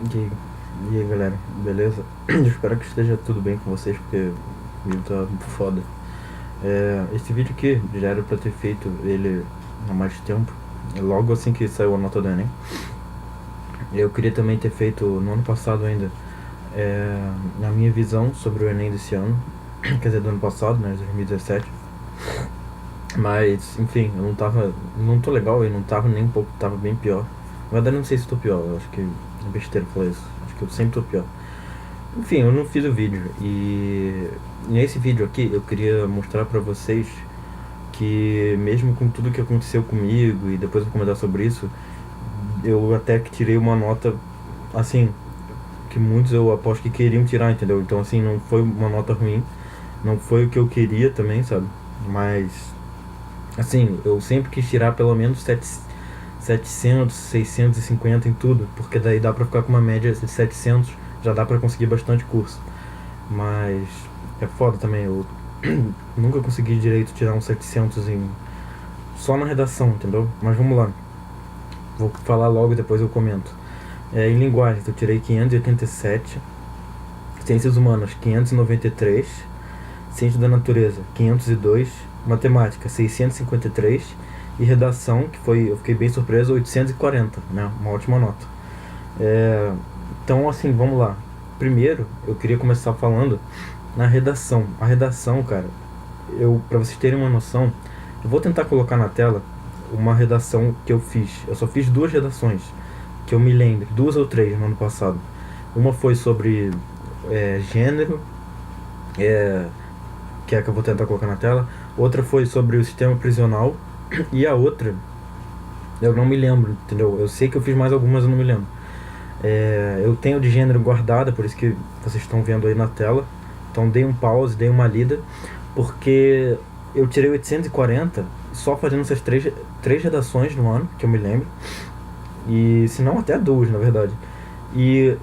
E aí galera, beleza? Eu espero que esteja tudo bem com vocês, porque o vídeo tá muito foda. Esse vídeo aqui já era pra ter feito ele há mais tempo, logo assim que saiu a nota do Enem. Eu queria também ter feito no ano passado ainda, a minha visão sobre o Enem desse ano, quer dizer, do ano passado, né, 2017. Mas, enfim, eu não tô legal e não tava nem um pouco, tava bem pior. Na verdade, eu não sei se tô pior, eu acho que é besteira falar isso, acho que eu sempre tô pior. Enfim, eu não fiz o vídeo e nesse vídeo aqui eu queria mostrar pra vocês que mesmo com tudo que aconteceu comigo, e depois eu vou comentar sobre isso, eu até que tirei uma nota, assim, que muitos eu aposto que queriam tirar, entendeu? Então assim, não foi uma nota ruim, não foi o que eu queria também, sabe? Mas, assim, eu sempre quis tirar pelo menos 700, 650 em tudo, porque daí dá pra ficar com uma média de 700, já dá pra conseguir bastante curso. Mas é foda também, eu nunca consegui direito tirar um 700 só na redação, entendeu? Mas vamos lá, vou falar logo e depois eu comento. Em linguagens eu tirei 587, ciências humanas 593, ciência da natureza 502, matemática 653 e redação, que foi, eu fiquei bem surpreso, 840, né? Uma ótima nota. Então, assim, vamos lá. Primeiro, eu queria começar falando na redação. A redação, cara, pra vocês terem uma noção, eu vou tentar colocar na tela uma redação que eu fiz. Eu só fiz duas redações, que eu me lembro, duas ou três no ano passado. Uma foi sobre gênero, que é a que eu vou tentar colocar na tela. Outra foi sobre o sistema prisional. E a outra, eu não me lembro, entendeu? Eu sei que eu fiz mais algumas, eu não me lembro. Eu tenho de gênero guardada, por isso que vocês estão vendo aí na tela. Então dei um pause, dei uma lida, porque eu tirei 840 só fazendo essas três redações no ano, que eu me lembro. E se não, até duas, na verdade. E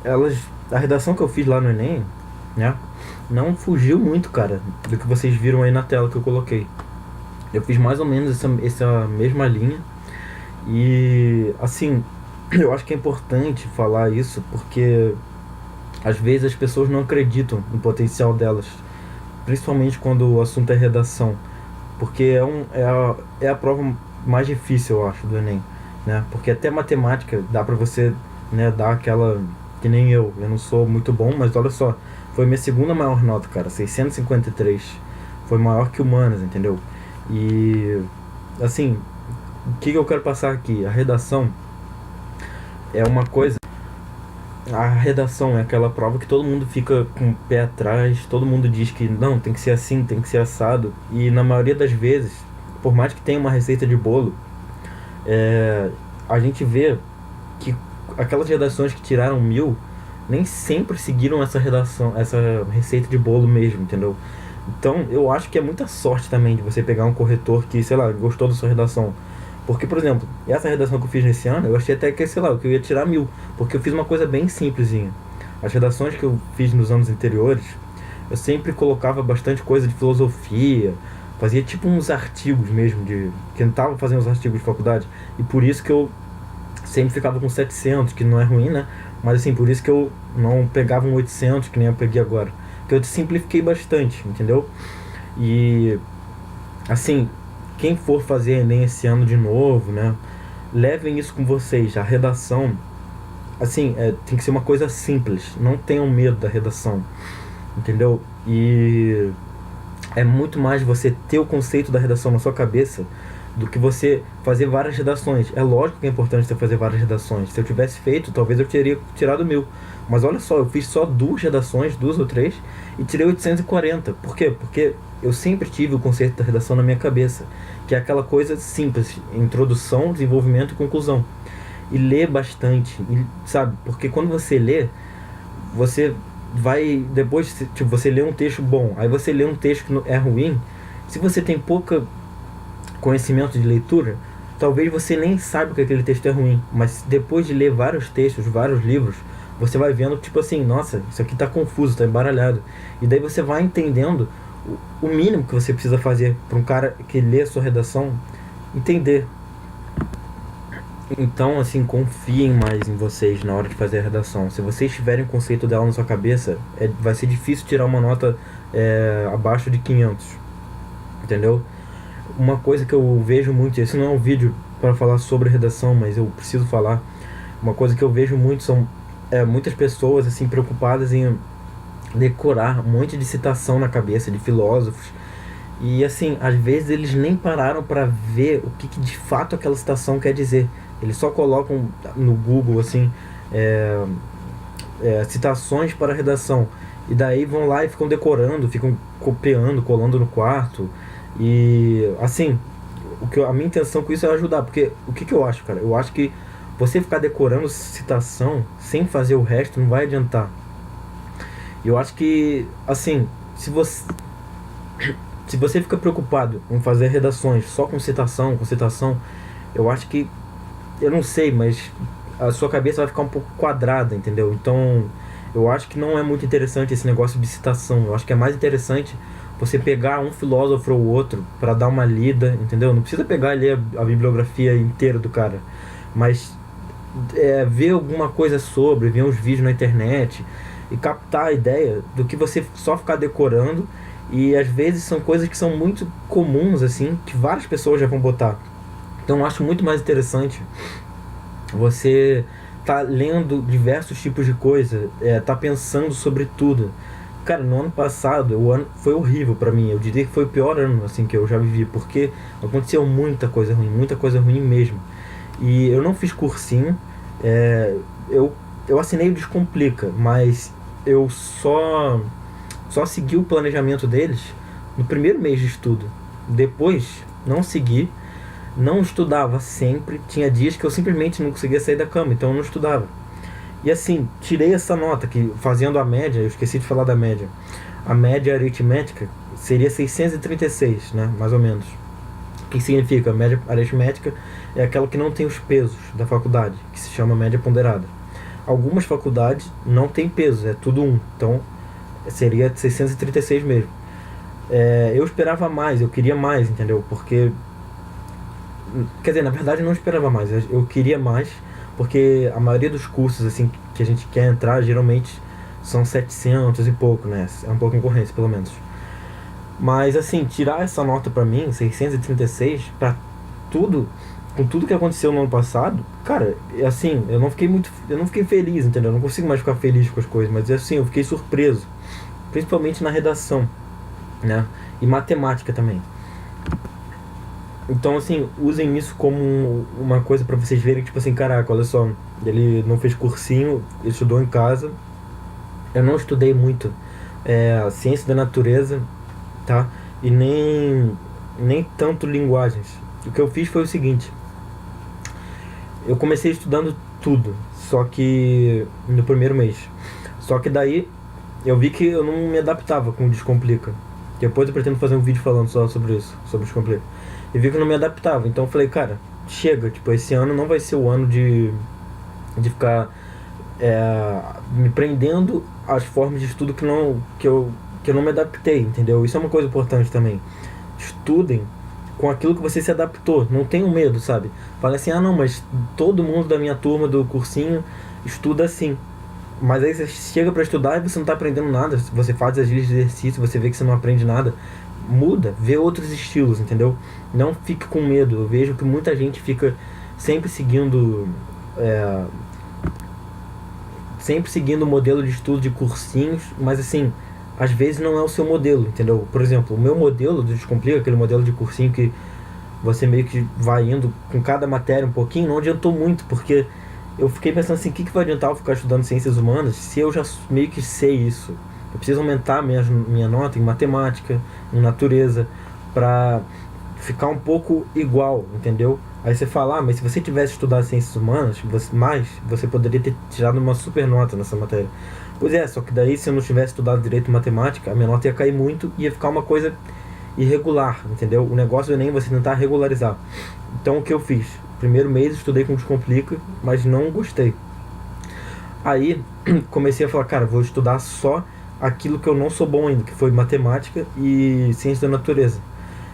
a redação que eu fiz lá no Enem, né, não fugiu muito, cara, do que vocês viram aí na tela que eu coloquei. Eu fiz mais ou menos essa mesma linha. E, assim, eu acho que é importante falar isso, porque às vezes as pessoas não acreditam no potencial delas, principalmente quando o assunto é redação, porque é a prova mais difícil, eu acho, do Enem, né? Porque até matemática dá pra você, né, dar aquela, que nem eu não sou muito bom, mas olha só, foi minha segunda maior nota, cara, 653, foi maior que humanas, entendeu? E, assim, o que eu quero passar aqui? A redação é uma coisa. A redação é aquela prova que todo mundo fica com o pé atrás, todo mundo diz que não, tem que ser assim, tem que ser assado. E na maioria das vezes, por mais que tenha uma receita de bolo, a gente vê que aquelas redações que tiraram 1000 nem sempre seguiram essa redação, essa receita de bolo mesmo, entendeu? Então eu acho que é muita sorte também de você pegar um corretor que, sei lá, gostou da sua redação. Porque, por exemplo, essa redação que eu fiz nesse ano, eu achei até que, sei lá, que eu ia tirar 1000. Porque eu fiz uma coisa bem simplesinha. As redações que eu fiz nos anos anteriores, eu sempre colocava bastante coisa de filosofia, fazia tipo uns artigos mesmo, tentava fazer uns artigos de faculdade. E por isso que eu sempre ficava com 700, que não é ruim, né? Mas assim, por isso que eu não pegava um 800, que nem eu peguei agora. Que eu simplifiquei bastante, entendeu? E, assim, quem for fazer Enem esse ano de novo, né? Levem isso com vocês. A redação, assim, tem que ser uma coisa simples. Não tenham medo da redação, entendeu? E é muito mais você ter o conceito da redação na sua cabeça do que você fazer várias redações. É lógico que é importante você fazer várias redações. Se eu tivesse feito, talvez eu teria tirado 1000. Mas olha só, eu fiz só duas redações, duas ou três, e tirei 840. Por quê? Porque eu sempre tive o conceito da redação na minha cabeça, que é aquela coisa simples: introdução, desenvolvimento e conclusão. E ler bastante, sabe? Porque quando você lê, você vai, depois, tipo, você lê um texto bom, aí você lê um texto que é ruim. Se você tem pouca conhecimento de leitura, talvez você nem saiba que aquele texto é ruim, mas depois de ler vários textos, vários livros, você vai vendo, tipo assim, nossa, isso aqui tá confuso, tá embaralhado. E daí você vai entendendo o mínimo que você precisa fazer para um cara que lê a sua redação entender. Então, assim, confiem mais em vocês na hora de fazer a redação. Se vocês tiverem o conceito dela na sua cabeça, vai ser difícil tirar uma nota abaixo de 500, entendeu? Uma coisa que eu vejo muito, esse não é um vídeo para falar sobre redação, mas eu preciso falar. Uma coisa que eu vejo muito são muitas pessoas assim preocupadas em decorar um monte de citação na cabeça de filósofos. E assim, às vezes eles nem pararam para ver o que de fato aquela citação quer dizer. Eles só colocam no Google assim citações para redação. E daí vão lá e ficam decorando, ficam copiando, colando no quarto. E assim, a minha intenção com isso é ajudar, porque o que eu acho, cara? Eu acho que você ficar decorando citação sem fazer o resto não vai adiantar. Eu acho que, assim, se você fica preocupado em fazer redações só com citação, eu acho que, eu não sei, mas a sua cabeça vai ficar um pouco quadrada, entendeu? Então, eu acho que não é muito interessante esse negócio de citação. Eu acho que é mais interessante você pegar um filósofo ou outro para dar uma lida, entendeu? Não precisa pegar ali a bibliografia inteira do cara, mas ver alguma coisa sobre, ver uns vídeos na internet e captar a ideia do que você só ficar decorando. E às vezes são coisas que são muito comuns, assim, que várias pessoas já vão botar. Então eu acho muito mais interessante você tá lendo diversos tipos de coisa, tá pensando sobre tudo. Cara, no ano passado, o ano foi horrível pra mim. Eu diria que foi o pior ano assim que eu já vivi, porque aconteceu muita coisa ruim mesmo. E eu não fiz cursinho, eu assinei o Descomplica, mas eu só segui o planejamento deles no primeiro mês de estudo. Depois, não segui, não estudava sempre. Tinha dias que eu simplesmente não conseguia sair da cama, então eu não estudava. E assim, tirei essa nota, que fazendo a média, eu esqueci de falar da média. A média aritmética seria 636, né, mais ou menos. O que significa? A média aritmética é aquela que não tem os pesos da faculdade, que se chama média ponderada. Algumas faculdades não tem pesos, é tudo 1, então seria 636 mesmo. Eu esperava mais, eu queria mais, entendeu? Porque, quer dizer, na verdade eu não esperava mais, eu queria mais, porque a maioria dos cursos assim que a gente quer entrar geralmente são 700 e pouco, né? É um pouco concorrência, pelo menos. Mas assim, tirar essa nota pra mim, 636, pra tudo, com tudo que aconteceu no ano passado, cara, assim, eu não fiquei feliz, entendeu? Eu não consigo mais ficar feliz com as coisas, mas assim, eu fiquei surpreso, principalmente na redação, né? E matemática também. Então, assim, usem isso como uma coisa pra vocês verem, tipo assim, caraca, olha só, ele não fez cursinho, ele estudou em casa. Eu não estudei muito ciência da natureza, tá? E nem tanto linguagens. O que eu fiz foi o seguinte: eu comecei estudando tudo, só que no primeiro mês. Só que daí eu vi que eu não me adaptava com o Descomplica. Depois eu pretendo fazer um vídeo falando só sobre isso, sobre o Descomplica. Eu vi que eu não me adaptava, então eu falei, cara, chega, tipo, esse ano não vai ser o ano de ficar me prendendo às formas de estudo que eu não me adaptei, entendeu? Isso é uma coisa importante também. Estudem com aquilo que você se adaptou, não tenham medo, sabe? Fala assim, ah não, mas todo mundo da minha turma do cursinho estuda assim. Mas aí você chega pra estudar e você não tá aprendendo nada. Você faz as listas de exercício, você vê que você não aprende nada. Muda, vê outros estilos, entendeu? Não fique com medo. Eu vejo que muita gente fica sempre seguindo o modelo de estudo de cursinhos, mas assim, às vezes não é o seu modelo, entendeu? Por exemplo, o meu modelo do Descomplica, aquele modelo de cursinho que você meio que vai indo com cada matéria um pouquinho, não adiantou muito, porque eu fiquei pensando assim, o que vai adiantar eu ficar estudando ciências humanas se eu já meio que sei isso? Eu preciso aumentar minha nota em matemática, em natureza, para ficar um pouco igual, entendeu? Aí você fala, mas se você tivesse estudado ciências humanas, você poderia ter tirado uma super nota nessa matéria. Pois é, só que daí se eu não tivesse estudado direito matemática, a minha nota ia cair muito e ia ficar uma coisa irregular, entendeu? O negócio do Enem é você tentar regularizar. Então o que eu fiz? Primeiro mês estudei com Descomplica, mas não gostei. Aí comecei a falar, cara, vou estudar só aquilo que eu não sou bom ainda, que foi matemática e ciência da natureza.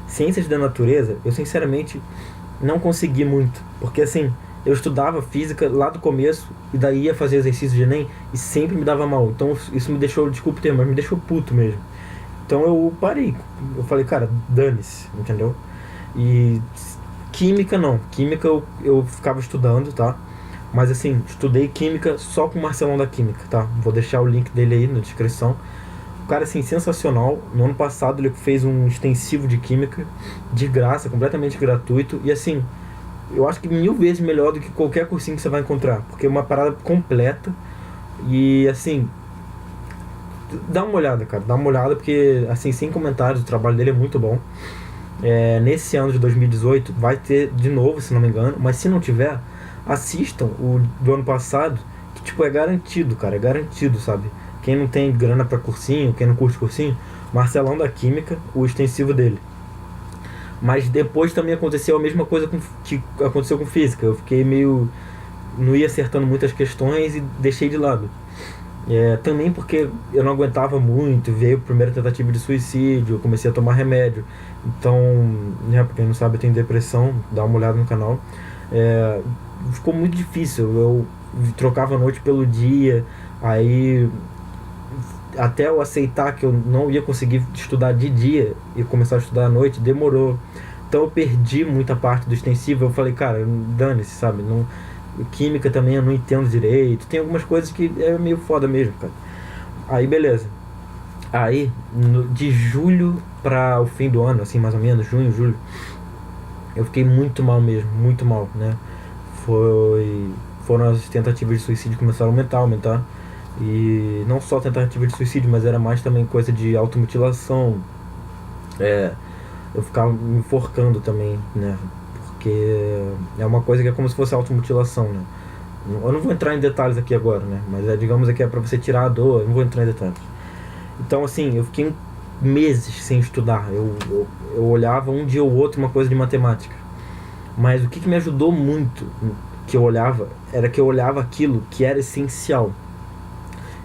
Ciências da natureza, eu sinceramente não consegui muito, porque assim, eu estudava física lá do começo e daí ia fazer exercício de Enem e sempre me dava mal. Então isso me deixou, desculpa o termo, mas me deixou puto mesmo. Então eu parei. Eu falei, cara, dane-se, entendeu? E química não. Química eu ficava estudando, tá? Mas assim, estudei química só com o Marcelão da Química, tá? Vou deixar o link dele aí na descrição. O cara, assim, sensacional. No ano passado ele fez um extensivo de química, de graça, completamente gratuito. E assim, eu acho que 1000 vezes melhor do que qualquer cursinho que você vai encontrar. Porque é uma parada completa. E assim, dá uma olhada, cara. Dá uma olhada porque, assim, sem comentários, o trabalho dele é muito bom. Nesse ano de 2018 vai ter de novo, se não me engano. Mas se não tiver, assistam o do ano passado. Que, tipo, é garantido, cara. É garantido, sabe? Quem não tem grana pra cursinho, quem não curte cursinho, Marcelão da Química, o extensivo dele. Mas depois também aconteceu a mesma coisa que aconteceu com física. Eu fiquei meio... não ia acertando muitas questões e deixei de lado. Também porque eu não aguentava muito, veio a primeira tentativa de suicídio, eu comecei a tomar remédio. Então, né, pra quem não sabe, eu tenho depressão, dá uma olhada no canal. Ficou muito difícil, eu trocava a noite pelo dia, aí até eu aceitar que eu não ia conseguir estudar de dia e começar a estudar à noite, demorou. Então eu perdi muita parte do extensivo. Eu falei, cara, dane-se, sabe? Não, química também eu não entendo direito. Tem algumas coisas que é meio foda mesmo, cara. Aí beleza. Aí, de julho para o fim do ano, assim, mais ou menos, junho, julho, eu fiquei muito mal mesmo, muito mal, né? Foram as tentativas de suicídio que começaram a aumentar. E não só tentativa de suicídio, mas era mais também coisa de automutilação. Eu ficava me enforcando também, né? Porque é uma coisa que é como se fosse automutilação, né? Eu não vou entrar em detalhes aqui agora, né? Mas digamos aqui é pra você tirar a dor, eu não vou entrar em detalhes. Então assim, eu fiquei meses sem estudar. Eu olhava um dia ou outro uma coisa de matemática. Mas o que me ajudou muito que eu olhava, era que eu olhava aquilo que era essencial.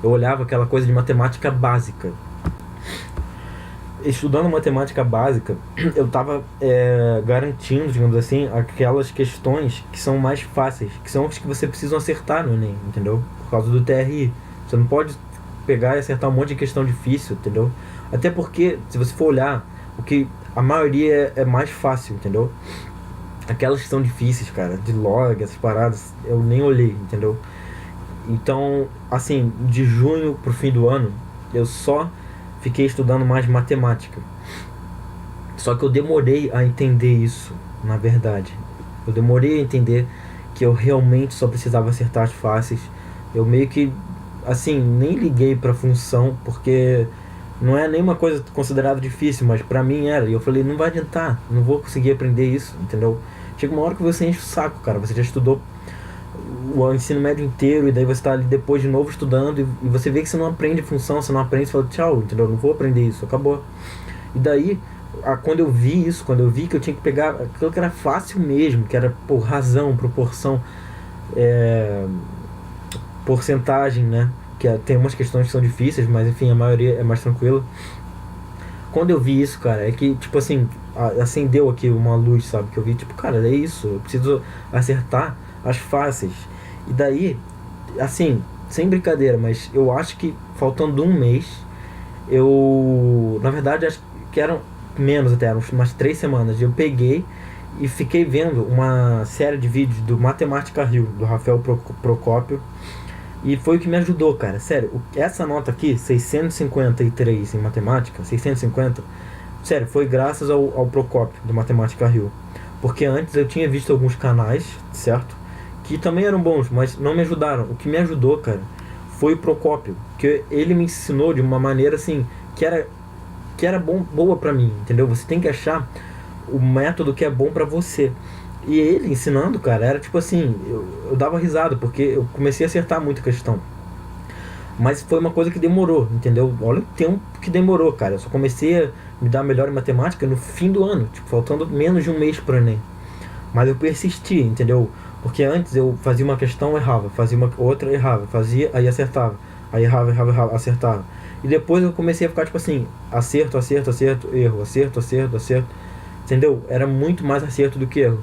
Eu olhava aquela coisa de matemática básica. Estudando matemática básica, eu estava garantindo, digamos assim, aquelas questões que são mais fáceis, que são as que você precisa acertar no Enem, entendeu? Por causa do TRI. Você não pode pegar e acertar um monte de questão difícil, entendeu? Até porque, se você for olhar, o que a maioria é mais fácil, entendeu? Aquelas que são difíceis, cara, de log, essas paradas, eu nem olhei, entendeu? Então, assim, de junho pro fim do ano, eu só fiquei estudando mais matemática. Só que eu demorei a entender isso, na verdade. Eu demorei a entender que eu realmente só precisava acertar as fáceis. Eu meio que, assim, nem liguei pra função, porque não é nenhuma coisa considerada difícil, mas pra mim era. E eu falei, não vai adiantar, não vou conseguir aprender isso, entendeu? Chega uma hora que você enche o saco, cara. Você já estudou o ensino médio inteiro e daí você tá ali depois de novo estudando e você vê que você não aprende função, você não aprende, você fala, tchau, entendeu? Não vou aprender isso, acabou. E daí, quando eu vi isso, quando eu vi que eu tinha que pegar aquilo que era fácil mesmo, que era por razão, proporção, porcentagem, né? Tem umas questões que são difíceis, mas enfim, a maioria é mais tranquila. Quando eu vi isso, cara, é que, tipo assim, acendeu aqui uma luz, sabe? Que eu vi, tipo, cara, é isso, eu preciso acertar as fáceis. E daí, assim, sem brincadeira, mas eu acho que faltando um mês, na verdade, acho que eram menos até, umas 3 semanas, eu peguei e fiquei vendo uma série de vídeos do Matemática Rio, do Rafael Procópio, e foi o que me ajudou, cara, sério, essa nota aqui, 653 em matemática, 650, sério, foi graças ao Procópio, do Matemática Rio, porque antes eu tinha visto alguns canais, certo? Que também eram bons, mas não me ajudaram. O que me ajudou, cara, foi o Procópio, que ele me ensinou de uma maneira assim que era boa pra mim, entendeu? Você tem que achar o método que é bom pra você. E ele ensinando, cara, era tipo assim, eu dava risada porque eu comecei a acertar muita questão. Mas foi uma coisa que demorou, entendeu? Olha o tempo que demorou, cara. Eu só comecei a me dar melhor em matemática no fim do ano, tipo, faltando menos de um mês pro Enem. Mas eu persisti, entendeu? Porque antes eu fazia uma questão, errava, fazia uma outra, errava, fazia, aí acertava, aí errava, acertava. E depois eu comecei a ficar tipo assim, acerto, erro, acerto, entendeu? Era muito mais acerto do que erro.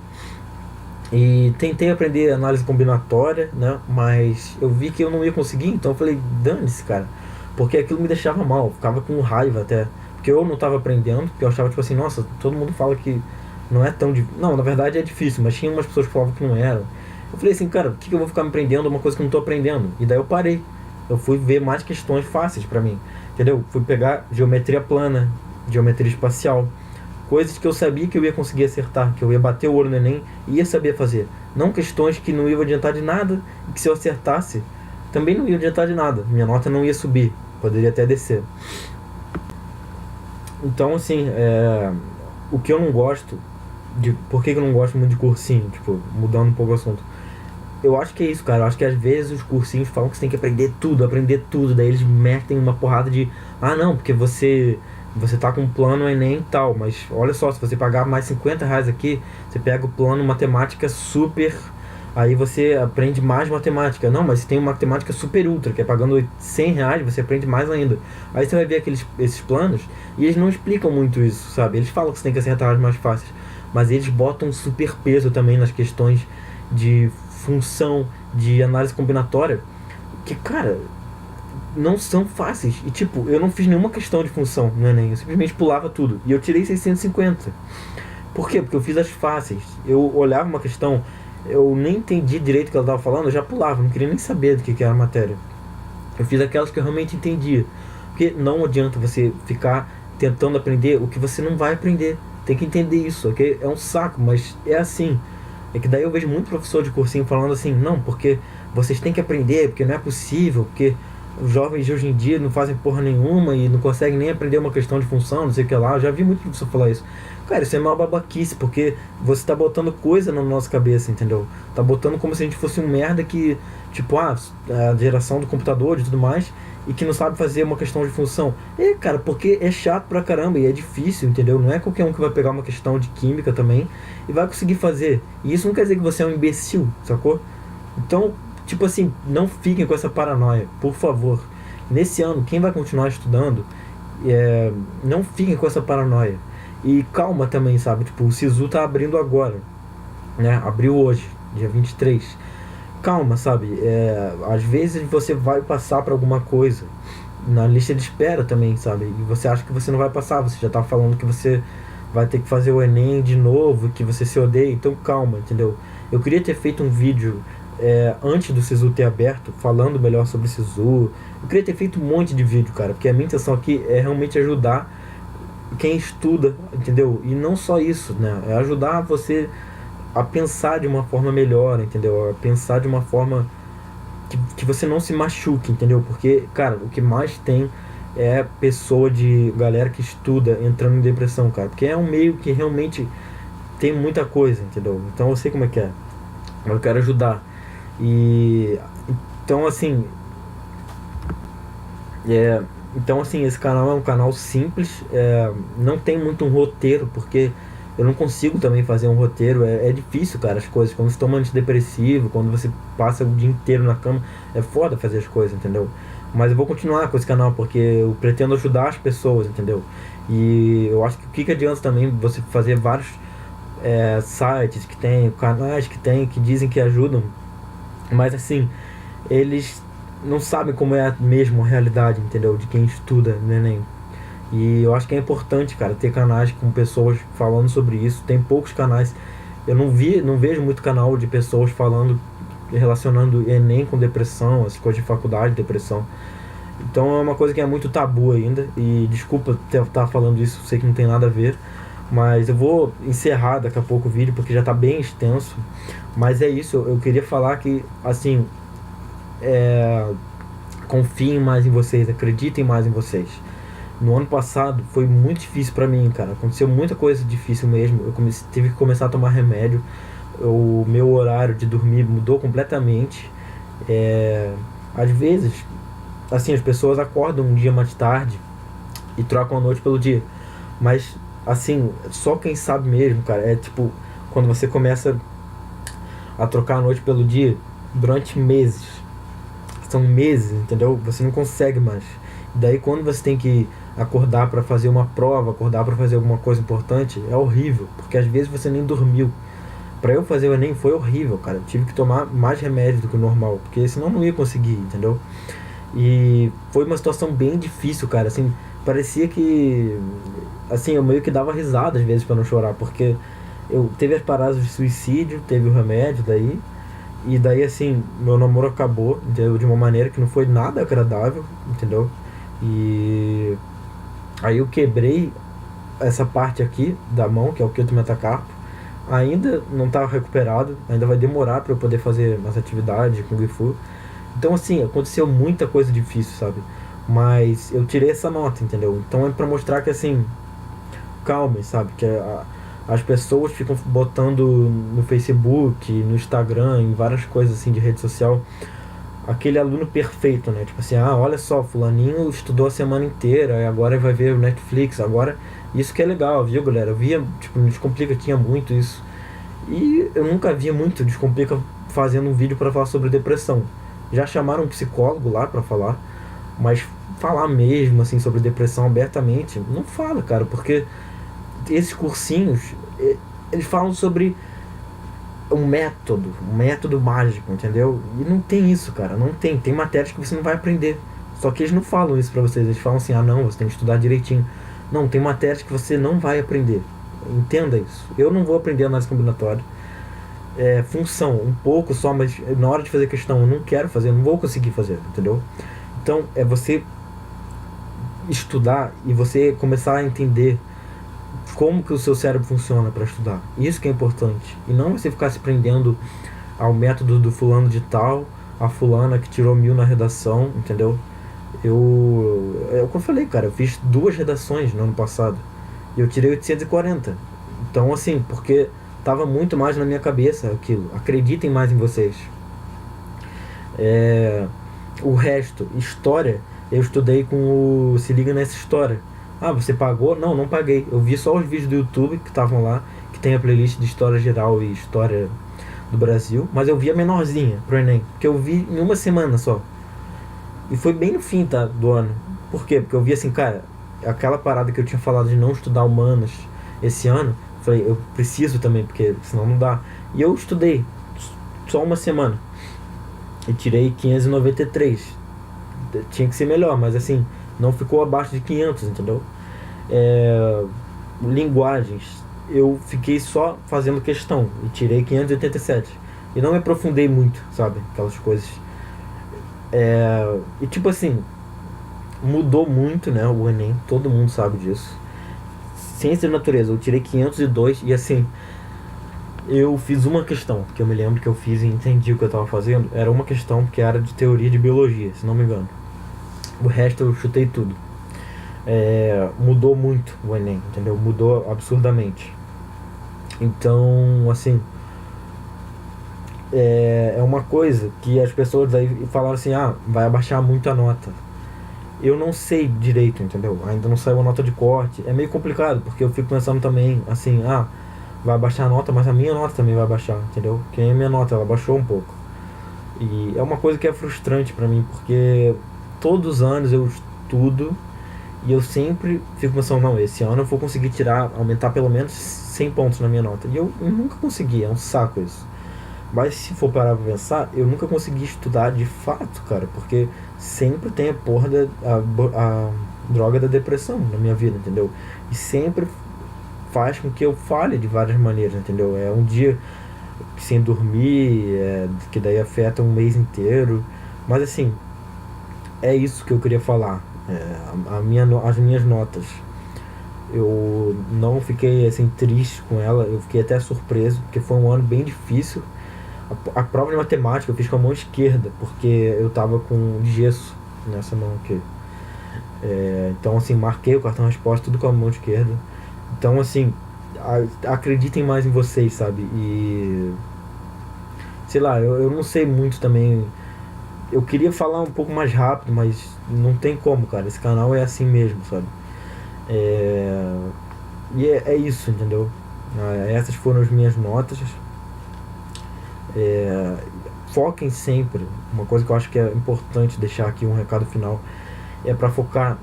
E tentei aprender análise combinatória, né? Mas eu vi que eu não ia conseguir, então eu falei, dane-se, cara. Porque aquilo me deixava mal, eu ficava com raiva até. Porque eu não estava aprendendo, porque eu achava tipo assim, nossa, todo mundo fala que não é tão difícil. Não, na verdade é difícil, mas tinha umas pessoas que falavam que não era. Eu falei assim, cara, por que eu vou ficar me aprendendo uma coisa que eu não tô aprendendo? E daí eu parei. Eu fui ver mais questões fáceis pra mim, entendeu? Fui pegar geometria plana, geometria espacial, coisas que eu sabia que eu ia conseguir acertar, que eu ia bater o olho no Enem e ia saber fazer. Não questões que não iam adiantar de nada e que se eu acertasse também não ia adiantar de nada. Minha nota não ia subir, poderia até descer. Então, assim, o que eu não gosto, por que eu não gosto muito de cursinho, tipo, mudando um pouco o assunto. Eu acho que é isso, cara. Eu acho que às vezes os cursinhos falam que você tem que aprender tudo. Daí eles metem uma porrada de, ah, não, porque você tá com um plano Enem e tal. Mas olha só, se você pagar mais R$ 50 aqui, você pega o plano matemática super. Aí você aprende mais matemática. Não, mas você tem uma matemática super ultra, que é pagando R$ 100, você aprende mais ainda. Aí você vai ver esses planos e eles não explicam muito isso, sabe? Eles falam que você tem que acertar as mais fáceis. Mas eles botam um super peso também nas questões de função, de análise combinatória, que, cara, não são fáceis. E, tipo, eu não fiz nenhuma questão de função no Enem, eu simplesmente pulava tudo. E eu tirei 650. Por quê? Porque eu fiz as fáceis. Eu olhava uma questão, eu nem entendi direito o que ela estava falando, eu já pulava, não queria nem saber do que era a matéria. Eu fiz aquelas que eu realmente entendia. Porque não adianta você ficar tentando aprender o que você não vai aprender. Tem que entender isso, ok? É um saco, mas é assim. É que daí eu vejo muito professor de cursinho falando assim, não, porque vocês têm que aprender, porque não é possível, porque os jovens de hoje em dia não fazem porra nenhuma e não conseguem nem aprender uma questão de função, não sei o que lá. Eu já vi muito professor falar isso. Cara, isso é uma babaquice, porque você tá botando coisa na nossa cabeça, entendeu? Tá botando como se a gente fosse um merda que, tipo, a geração do computador e tudo mais, e que não sabe fazer uma questão de função. Cara, porque é chato pra caramba e é difícil, entendeu? Não é qualquer um que vai pegar uma questão de química também e vai conseguir fazer. E isso não quer dizer que você é um imbecil, sacou? Então, tipo assim, não fiquem com essa paranoia, por favor. Nesse ano, quem vai continuar estudando, não fiquem com essa paranoia. E calma também, sabe? Tipo, o SISU tá abrindo agora, né? Abriu hoje, dia 23. Calma, sabe? Às vezes você vai passar para alguma coisa na lista de espera também, sabe? E você acha que você não vai passar, você já tá falando que você vai ter que fazer o Enem de novo, que você se odeia, então calma, entendeu? Eu queria ter feito um vídeo antes do SISU ter aberto, falando melhor sobre o SISU. Eu queria ter feito um monte de vídeo, cara, porque a minha intenção aqui é realmente ajudar quem estuda, entendeu? E não só isso, né? É ajudar você a pensar de uma forma melhor, entendeu? A pensar de uma forma que você não se machuque, entendeu? Porque, cara, o que mais tem é pessoa de galera que estuda entrando em depressão, cara. Porque é um meio que realmente tem muita coisa, entendeu? Então eu sei como é que é. Eu quero ajudar. E então assim, é, então assim, esse canal é um canal simples, não tem muito um roteiro, porque eu não consigo também fazer um roteiro, é difícil, cara, as coisas. Quando você toma antidepressivo, quando você passa o dia inteiro na cama, é foda fazer as coisas, entendeu? Mas eu vou continuar com esse canal, porque eu pretendo ajudar as pessoas, entendeu? E eu acho que o que adianta também você fazer vários sites que tem, canais que tem, que dizem que ajudam, mas assim, eles não sabem como é mesmo a realidade, entendeu? De quem estuda no Enem. E eu acho que é importante, cara, ter canais com pessoas falando sobre isso. Tem poucos canais. Eu não vejo muito canal de pessoas falando, relacionando Enem com depressão, as coisas de faculdade, depressão. Então é uma coisa que é muito tabu ainda. E desculpa estar falando isso, sei que não tem nada a ver. Mas eu vou encerrar daqui a pouco o vídeo, porque já tá bem extenso. Mas é isso, eu queria falar que, assim, confiem mais em vocês, acreditem mais em vocês. No ano passado foi muito difícil pra mim, cara. Aconteceu muita coisa difícil mesmo. Tive que começar a tomar remédio. O meu horário de dormir mudou completamente. Às vezes, assim, as pessoas acordam um dia mais tarde e trocam a noite pelo dia. Mas, assim, só quem sabe mesmo, cara, é tipo, quando você começa a trocar a noite pelo dia durante meses. São meses, entendeu? Você não consegue mais. Daí quando você tem que acordar para fazer uma prova, acordar para fazer alguma coisa importante, é horrível, porque às vezes você nem dormiu. Pra eu fazer o Enem foi horrível, cara. Eu tive que tomar mais remédio do que o normal, porque senão eu não ia conseguir, entendeu? E foi uma situação bem difícil, cara. Assim, parecia que. Assim, eu meio que dava risada às vezes pra não chorar, porque eu teve as paradas de suicídio, teve o remédio daí. E daí, assim, meu namoro acabou, entendeu? De uma maneira que não foi nada agradável, entendeu? E aí eu quebrei essa parte aqui da mão, que é o quinto metacarpo. Ainda não tá recuperado, ainda vai demorar para eu poder fazer mais atividade com o Fu. Então, assim, aconteceu muita coisa difícil, sabe? Mas eu tirei essa nota, entendeu? Então é pra mostrar que, assim, calma, sabe? Que as pessoas ficam botando no Facebook, no Instagram, em várias coisas assim de rede social, aquele aluno perfeito, né? Tipo assim, ah, olha só, fulaninho estudou a semana inteira e agora vai ver o Netflix, agora... Isso que é legal, viu, galera? Eu via, tipo, no Descomplica tinha muito isso. E eu nunca via muito Descomplica fazendo um vídeo para falar sobre depressão. Já chamaram um psicólogo lá para falar, mas falar mesmo, assim, sobre depressão abertamente, não fala, cara, porque esses cursinhos, eles falam sobre um método mágico, entendeu? E não tem isso, cara, não tem. Tem matérias que você não vai aprender. Só que eles não falam isso pra vocês, eles falam assim, ah não, você tem que estudar direitinho. Não, tem matérias que você não vai aprender. Entenda isso. Eu não vou aprender análise combinatória. Função, um pouco só, mas na hora de fazer questão eu não quero fazer, eu não vou conseguir fazer, entendeu? Então é você estudar e você começar a entender como que o seu cérebro funciona para estudar. Isso que é importante. E não você ficar se prendendo ao método do fulano de tal, a fulana que tirou 1000 na redação, entendeu? É o que eu falei, cara, eu fiz 2 redações no ano passado e eu tirei 840. Então, assim, porque tava muito mais na minha cabeça aquilo. Acreditem mais em vocês. O resto, história, eu estudei com o Se Liga Nessa História. Ah, você pagou? Não, não paguei. Eu vi só os vídeos do YouTube que estavam lá, que tem a playlist de História Geral e História do Brasil, mas eu vi a menorzinha pro Enem, que eu vi em uma semana só. E foi bem no fim, tá, do ano. Por quê? Porque eu vi assim, cara, aquela parada que eu tinha falado de não estudar humanas esse ano, falei, eu preciso também, porque senão não dá. E eu estudei só uma semana e tirei 593. Tinha que ser melhor, mas assim, não ficou abaixo de 500, entendeu? Linguagens, eu fiquei só fazendo questão e tirei 587. E não me aprofundei muito, sabe? Aquelas coisas. E tipo assim, mudou muito, né? O Enem, todo mundo sabe disso. Ciência de natureza, eu tirei 502 e assim, eu fiz uma questão, que eu me lembro que eu fiz e entendi o que eu tava fazendo. Era uma questão que era de teoria de biologia, se não me engano. O resto eu chutei tudo. Mudou muito o Enem, entendeu? Mudou absurdamente. Então, assim, é uma coisa que as pessoas aí falaram assim, ah, vai abaixar muito a nota. Eu não sei direito, entendeu? Ainda não saiu a nota de corte. É meio complicado, porque eu fico pensando também, assim, ah, vai abaixar a nota, mas a minha nota também vai abaixar, entendeu? Que nem a minha nota, ela baixou um pouco. E é uma coisa que é frustrante pra mim, porque todos os anos eu estudo e eu sempre fico pensando, não, esse ano eu vou conseguir aumentar pelo menos 100 pontos na minha nota. E eu nunca consegui, é um saco isso. Mas se for parar pra pensar, eu nunca consegui estudar de fato, cara, porque sempre tem a porra a droga da depressão na minha vida, entendeu? E sempre faz com que eu falhe de várias maneiras, entendeu? É um dia sem dormir, que daí afeta um mês inteiro. Mas assim, é isso que eu queria falar. As minhas notas. Eu não fiquei assim triste com ela, eu fiquei até surpreso, porque foi um ano bem difícil. A prova de matemática eu fiz com a mão esquerda, porque eu tava com gesso nessa mão aqui. Então assim, marquei o cartão resposta tudo com a mão esquerda. Então assim, acreditem mais em vocês, sabe? E sei lá, eu não sei muito também. Eu queria falar um pouco mais rápido, mas não tem como, cara. Esse canal é assim mesmo, sabe? E é isso, entendeu? Essas foram as minhas notas. Foquem sempre. Uma coisa que eu acho que é importante deixar aqui um recado final é pra focar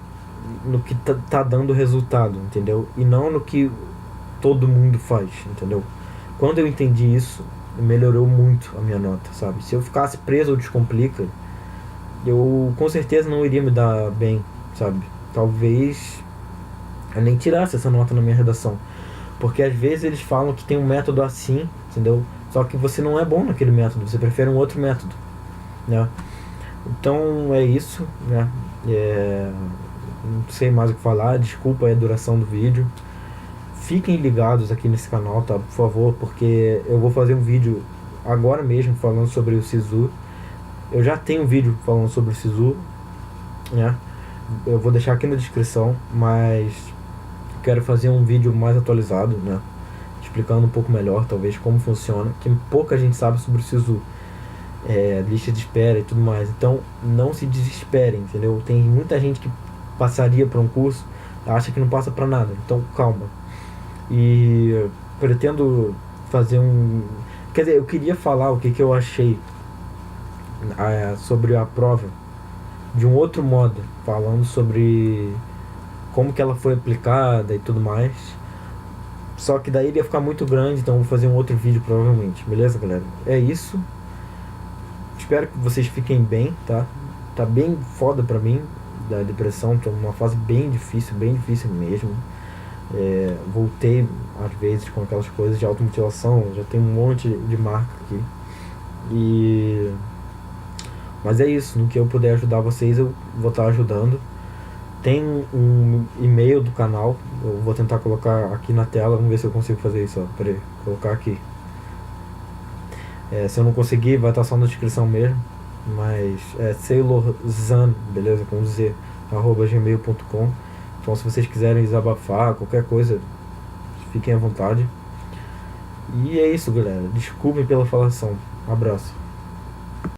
no que tá dando resultado, entendeu? E não no que todo mundo faz, entendeu? quando eu entendi isso, melhorou muito a minha nota, sabe? Se eu ficasse preso ao Descomplica, eu com certeza não iria me dar bem, sabe? Talvez eu nem tirasse essa nota na minha redação. Porque às vezes eles falam que tem um método assim, entendeu? Só que você não é bom naquele método, você prefere um outro método, né? Então é isso, né? Não sei mais o que falar, desculpa aí a duração do vídeo. Fiquem ligados aqui nesse canal, tá? Por favor, porque eu vou fazer um vídeo agora mesmo falando sobre o Sisu. Eu já tenho um vídeo falando sobre o Sisu, né? Eu vou deixar aqui na descrição, mas quero fazer um vídeo mais atualizado, né? Explicando um pouco melhor, talvez, como funciona, que pouca gente sabe sobre o Sisu. Lista de espera e tudo mais. Então, não se desesperem, entendeu? Tem muita gente que passaria para um curso, acha que não passa para nada. Então, calma. E pretendo fazer um... Quer dizer, eu queria falar o que eu achei sobre a prova de um outro modo, falando sobre como que ela foi aplicada e tudo mais. Só que daí ele ia ficar muito grande, então eu vou fazer um outro vídeo provavelmente. Beleza, galera? É isso. Espero que vocês fiquem bem, tá? Tá bem foda pra mim, da depressão. Tô numa fase bem difícil mesmo. Voltei às vezes com aquelas coisas de automutilação, já tem um monte de marca aqui. Mas é isso, no que eu puder ajudar vocês, eu vou estar ajudando. Tem um e-mail do canal, eu vou tentar colocar aqui na tela, vamos ver se eu consigo fazer isso, ó. Peraí, colocar aqui. Se eu não conseguir, vai estar só na descrição mesmo. Mas é sailorzan, beleza? Com Z, @gmail.com. Então se vocês quiserem desabafar, qualquer coisa, fiquem à vontade. E é isso, galera. Desculpem pela falação. Abraço.